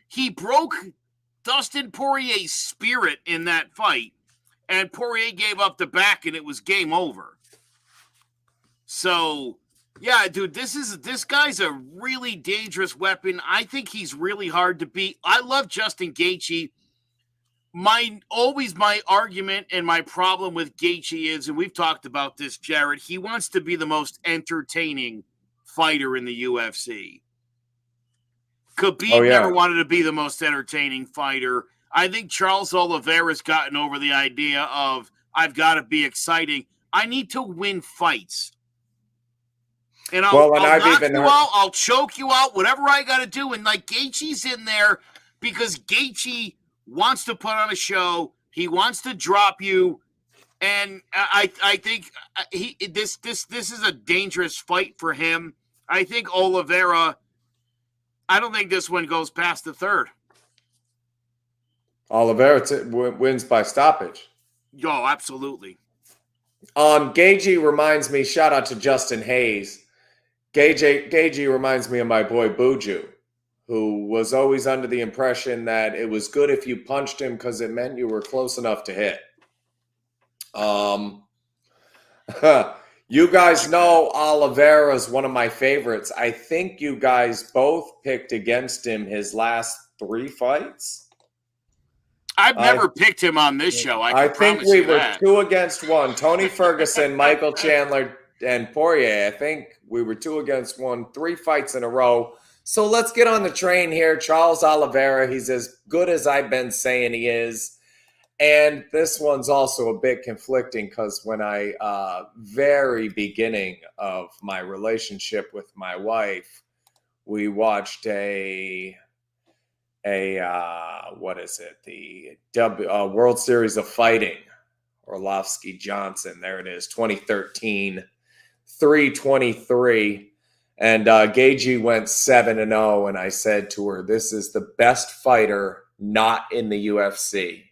Dustin Poirier's spirit in that fight, and Poirier gave up the back, and it was game over. So, yeah, dude, this guy's a really dangerous weapon. I think he's really hard to beat. I love Justin Gaethje. My argument and my problem with Gaethje is, and we've talked about this, Jared, he wants to be the most entertaining fighter in the UFC. Khabib never wanted to be the most entertaining fighter. I think Charles Oliveira's gotten over the idea of, I've got to be exciting. I need to win fights. And I'll knock you out, I'll choke you out, whatever I got to do. And like Gaethje's in there because Gaethje wants to put on a show. He wants to drop you. And I think this is a dangerous fight for him. I think Oliveira, I don't think this one goes past the third. Oliveira wins by stoppage. Yo, absolutely. Gaethje reminds me, shout out to Justin Hayes. Gaethje reminds me of my boy Buju, who was always under the impression that it was good if you punched him because it meant you were close enough to hit. You guys know Oliveira's one of my favorites. I think you guys both picked against him his last 3 fights. I've never picked him on this show. I think we were 2 against 1. Tony Ferguson, Michael Chandler, and Poirier. I think we were 2 against 1, 3 fights in a row. So let's get on the train here. Charles Oliveira, he's as good as I've been saying he is. And this one's also a bit conflicting because when very beginning of my relationship with my wife, we watched the World Series of Fighting, Orlovsky Johnson. There it is, 2013, 323. And Gaethje went 7-0. And I said to her, this is the best fighter not in the UFC.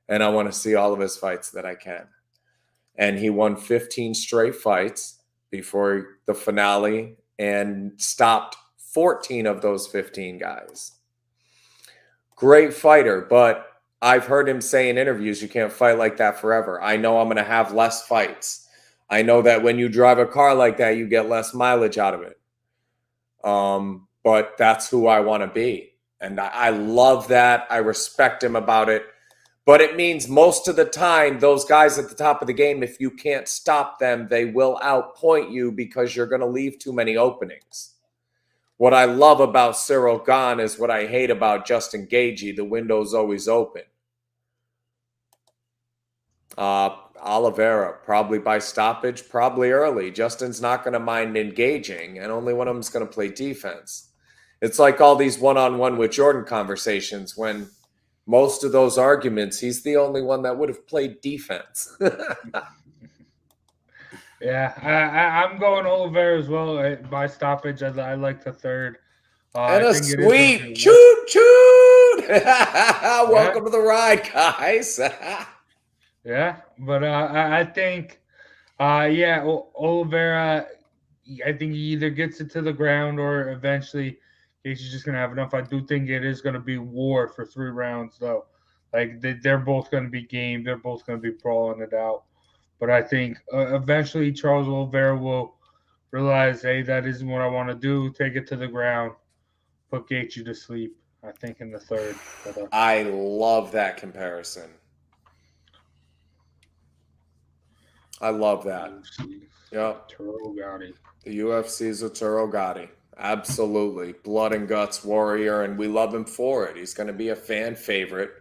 And I want to see all of his fights that I can. And he won 15 straight fights before the finale and stopped 14 of those 15 guys. Great fighter, but I've heard him say in interviews, you can't fight like that forever. I know I'm going to have less fights. I know that when you drive a car like that, you get less mileage out of it. But that's who I want to be. And I love that. I respect him about it. But it means most of the time, those guys at the top of the game, if you can't stop them, they will outpoint you because you're going to leave too many openings. What I love about Cyril Gane is what I hate about Justin Gaethje. The window's always open. Oliveira, probably by stoppage, probably early. Justin's not going to mind engaging, and only one of them's going to play defense. It's like all these one-on-one with Jordan conversations when most of those arguments, he's the only one that would have played defense. Yeah, I'm going Oliveira as well by stoppage. I like the third. And a sweet choo-choo! Welcome to the ride, guys. Yeah, but I think, Oliveira, I think he either gets it to the ground or eventually he's just going to have enough. I do think it is going to be war for 3 rounds, though. Like, they're both going to be game. They're both going to be brawling it out. But I think eventually Charles Oliveira will realize, hey, that isn't what I want to do. Take it to the ground. Put Gaethje to sleep, I think, in the third. But, I love that comparison. I love that. Yep. Turo Gotti. The UFC's a Turo Gotti. Absolutely. Blood and guts warrior, and we love him for it. He's going to be a fan favorite.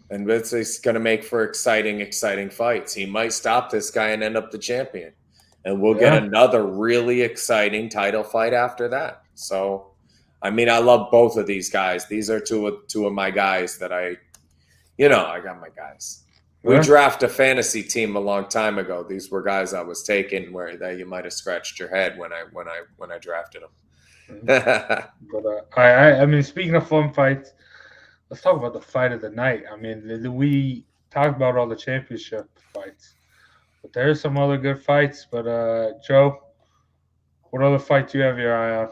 And it's going to make for exciting fights. He might stop this guy and end up the champion. And we'll get another really exciting title fight after that. So, I mean, I love both of these guys. These are two of my guys that I got my guys. We drafted a fantasy team a long time ago. These were guys I was taking that you might have scratched your head when I drafted them. But I mean, speaking of fun fights, let's talk about the fight of the night. I mean, we talked about all the championship fights, but there's some other good fights. But Joe, what other fight do you have your eye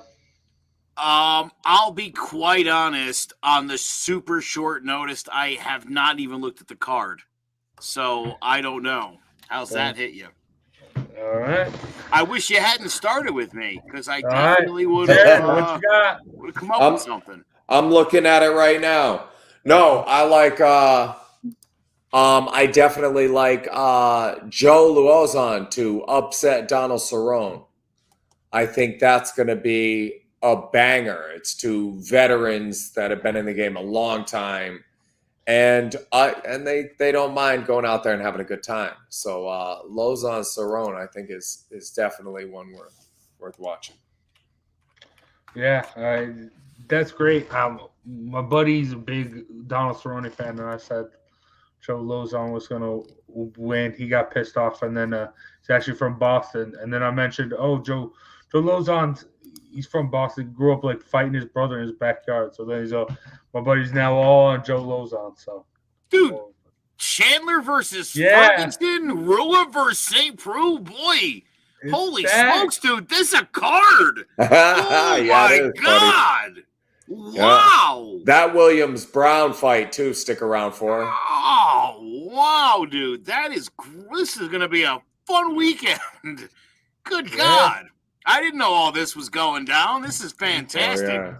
on? I'll be quite honest. On the super short notice, I have not even looked at the card. So I don't know. How's that hit you? All right. I wish you hadn't started with me because I definitely would have come up with something. I'm looking at it right now. No, I like. I definitely like Joe Luozon to upset Donald Cerrone. I think that's going to be a banger. It's 2 veterans that have been in the game a long time. And they don't mind going out there and having a good time. So Lozon Cerrone, I think, is definitely one worth watching. Yeah, that's great. My buddy's a big Donald Cerrone fan, and I said Joe Lozon was going to win. He got pissed off, and then he's actually from Boston. And then I mentioned, Joe Lozon, he's from Boston, grew up like fighting his brother in his backyard. So then my buddy's now all on Joe Lozon. So, dude, Chandler versus Ferguson, Rua versus St. Preux, boy, holy smokes, dude, this is a card. Oh my God. Buddy. Wow. Yeah. That Williams-Brown fight, too, stick around for. Oh, wow, dude. This is going to be a fun weekend. Good God. I didn't know all this was going down. This is fantastic. Oh,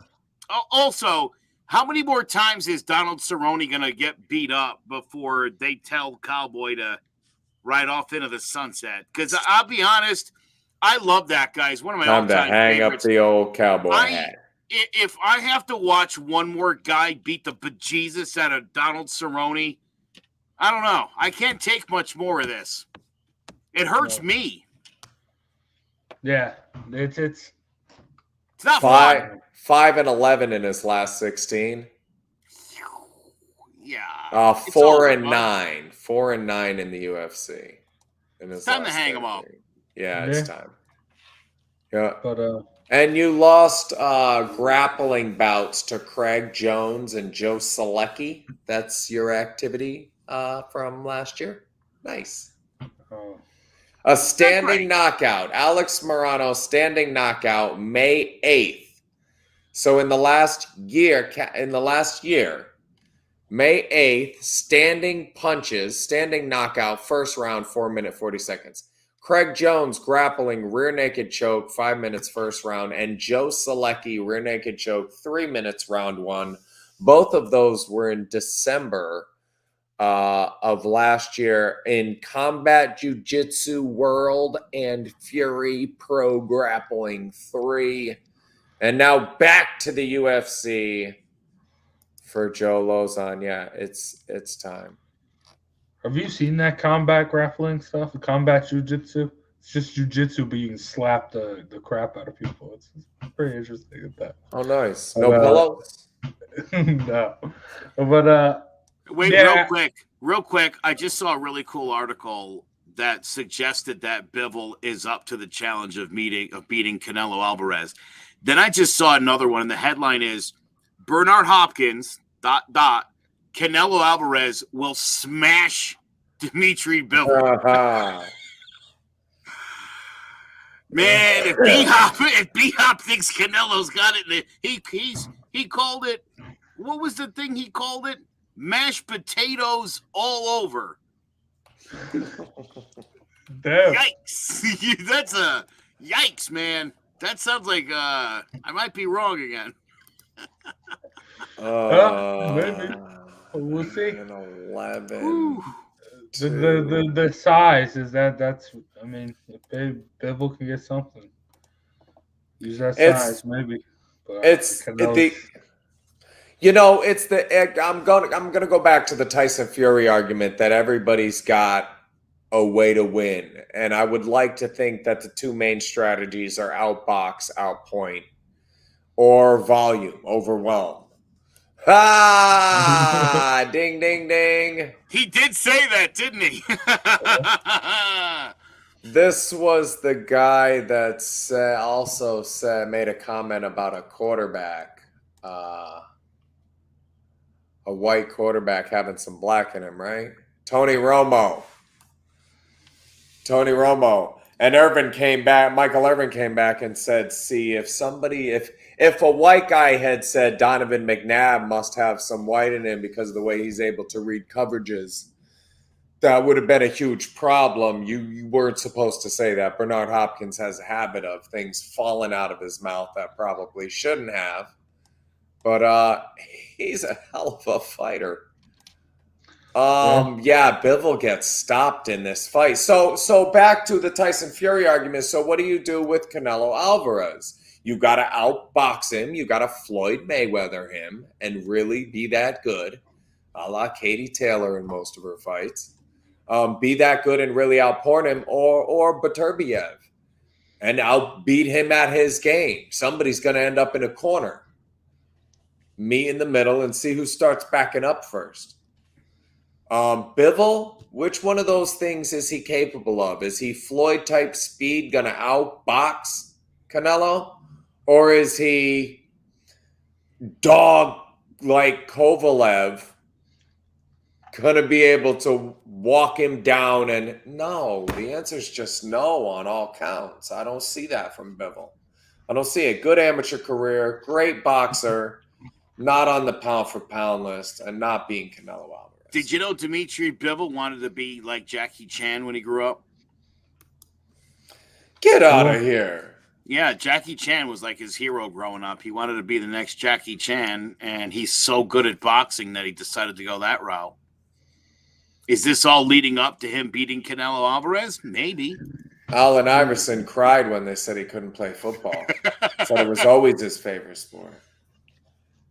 yeah. Also, how many more times is Donald Cerrone going to get beat up before they tell Cowboy to right off into the sunset. Because I'll be honest, I love that guy. He's one of my Time to all-time hang favorites. up the old cowboy hat. If I have to watch one more guy beat the bejesus out of Donald Cerrone, I don't know. I can't take much more of this. It hurts me. Yeah, it's not fun. 5-11 in his last 16. Yeah. 4-9. 4-9 in the UFC. It's time to hang him up. Yeah, it's time. Yeah. But and you lost grappling bouts to Craig Jones and Joe Selecki. That's your activity from last year. Nice. A standing knockout. Alex Morano standing knockout May 8th. So in the last year, May 8th, standing punches, standing knockout, first round, 4 minute, 40 seconds. Craig Jones grappling rear naked choke, 5 minutes first round, and Joe Selecki rear naked choke, 3 minutes round 1. Both of those were in December of last year in Combat Jiu-Jitsu World and Fury Pro Grappling 3. And now back to the UFC for Joe Lozon. Yeah, it's time. have you seen that combat grappling stuff? The combat jiu-jitsu? It's just jiu-jitsu, but you can slap the crap out of people. It's pretty interesting at that. Oh, nice. No pillows? No. But wait, real quick. I just saw a really cool article that suggested that Bivol is up to the challenge of beating Canelo Alvarez. Then I just saw another one, and the headline is Bernard Hopkins, ... Canelo Alvarez will smash Dimitri Bivol. Man, if B-Hop thinks Canelo's got it, he called it, what was the thing he called it? Mashed potatoes all over. damn. Yikes. That's a yikes, man. That sounds like I might be wrong again. Maybe. We'll see. 11. The size is that's I mean, if Bivol can get something, use that size maybe. But I'm gonna go back to the Tyson Fury argument that everybody's got a way to win, and I would like to think that the two main strategies are outbox, outpoint, or volume, overwhelm. Ah, ding, ding, ding. He did say that, didn't he? This was the guy that made a comment about a quarterback, a white quarterback having some black in him, right? Tony Romo. And Michael Irvin came back and said, see, if a white guy had said Donovan McNabb must have some white in him because of the way he's able to read coverages, that would have been a huge problem. You weren't supposed to say that. Bernard Hopkins has a habit of things falling out of his mouth that probably shouldn't have. But he's a hell of a fighter. Bivol gets stopped in this fight. So back to the Tyson Fury argument. So what do you do with Canelo Alvarez? You got to outbox him. You got to Floyd Mayweather him and really be that good, a la Katie Taylor in most of her fights. Be that good and really outporn him, or Baturbiev, and outbeat him at his game. Somebody's going to end up in a corner. Meet in the middle and see who starts backing up first. Bivol, which one of those things is he capable of? Is he Floyd-type speed going to outbox Canelo? Or is he dog like Kovalev going to be able to walk him down? And no, the answer is just no on all counts. I don't see that from Bivol. I don't see it. Good amateur career, great boxer, not on the pound-for-pound list, and not being Canelo Alvarez. Did you know Dimitri Bivol wanted to be like Jackie Chan when he grew up? Get out of here. Yeah, Jackie Chan was like his hero growing up. He wanted to be the next Jackie Chan, and he's so good at boxing that he decided to go that route. Is this all leading up to him beating Canelo Alvarez? Maybe. Allen Iverson cried when they said he couldn't play football. Said it was always his favorite sport.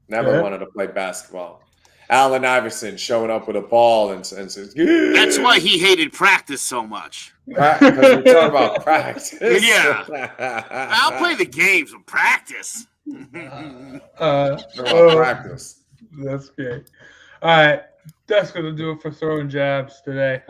Never wanted to play basketball. Allen Iverson showing up with a ball and says, yeah. That's why he hated practice so much. Because we're talking about practice. Yeah. I'll play the games with practice. Practice. That's great. All right. That's going to do it for Throwing Jabs today.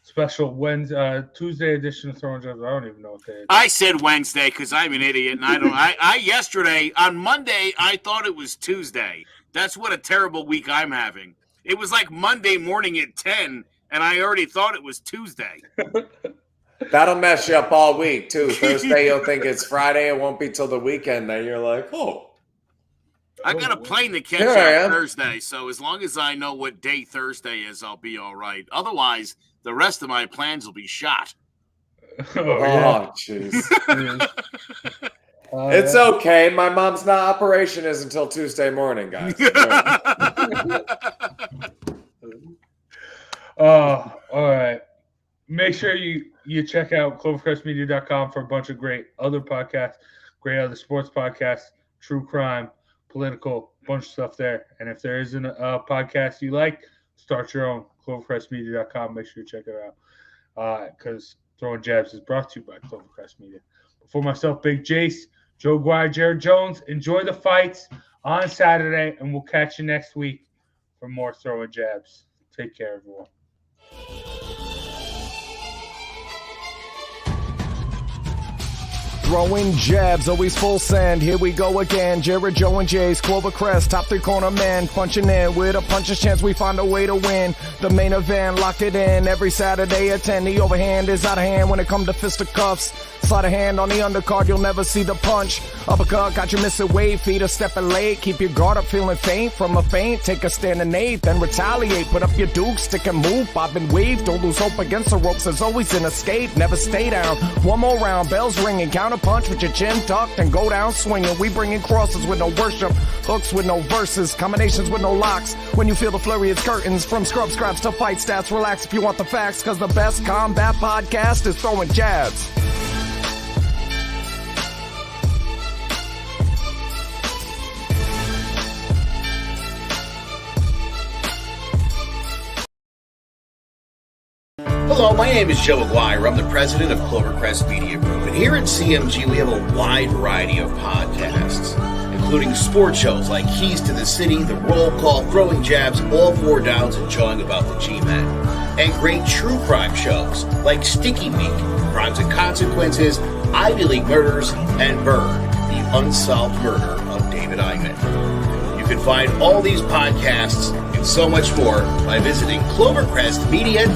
Special Wednesday, Tuesday edition of Throwing Jabs. I don't even know what day it is. I said Wednesday because I'm an idiot, and I yesterday on Monday I thought it was Tuesday. That's what a terrible week I'm having. It was like Monday morning at 10, and I already thought it was Tuesday. That'll mess you up all week too. Thursday you'll think it's Friday. It won't be till the weekend. Then you're like, oh. I got a plane to catch on Thursday, so as long as I know what day Thursday is, I'll be all right. Otherwise, the rest of my plans will be shot. Oh, jeez. It's okay. My mom's operation is until Tuesday morning, guys. All right. Make sure you check out clovercrestmedia.com for a bunch of great other podcasts, great other sports podcasts, true crime, political, bunch of stuff there. And if there isn't a podcast you like, start your own. clovercrestmedia.com. Make sure you check it out. Because Throwing Jabs is brought to you by Clovercrest Media. For myself, Big Jace, Joe Guire, Jared Jones, enjoy the fights on Saturday, and we'll catch you next week for more Throwing Jabs. Take care, everyone. Throwing jabs, always full send. Here we go again. Jared, Joe, and Jay's Clovercrest, top three corner man. Punching in with a puncher's chance, we find a way to win. The main event, lock it in every Saturday at 10. The overhand is out of hand when it comes to fisticuffs. Slide a hand on the undercard, you'll never see the punch. Uppercut, got you missing weight, feet are stepping late. Keep your guard up, feeling faint from a feint. Take a stand and eight, then retaliate. Put up your duke, stick and move, bob and weave. Don't lose hope against the ropes, there's always an escape. Never stay down. One more round, bells ringing, counter punch with your chin tucked and go down swinging. We bringing crosses with no worship, hooks with no verses, combinations with no locks. When you feel the flurry, it's curtains. From scrub scraps to fight stats, relax if you want the facts, cause the best combat podcast is Throwing Jabs. Hello, my name is Joe Aguirre. I'm the president of Clovercrest Media Group. And here at CMG, we have a wide variety of podcasts, including sports shows like Keys to the City, The Roll Call, Throwing Jabs, All Four Downs, and Jawing About the G-Men. And great true crime shows like Sticky Week, Crimes and Consequences, Ivy League Murders, and Bird, the unsolved murder of David Eichmann. You can find all these podcasts and so much more by visiting clovercrestmedia.com.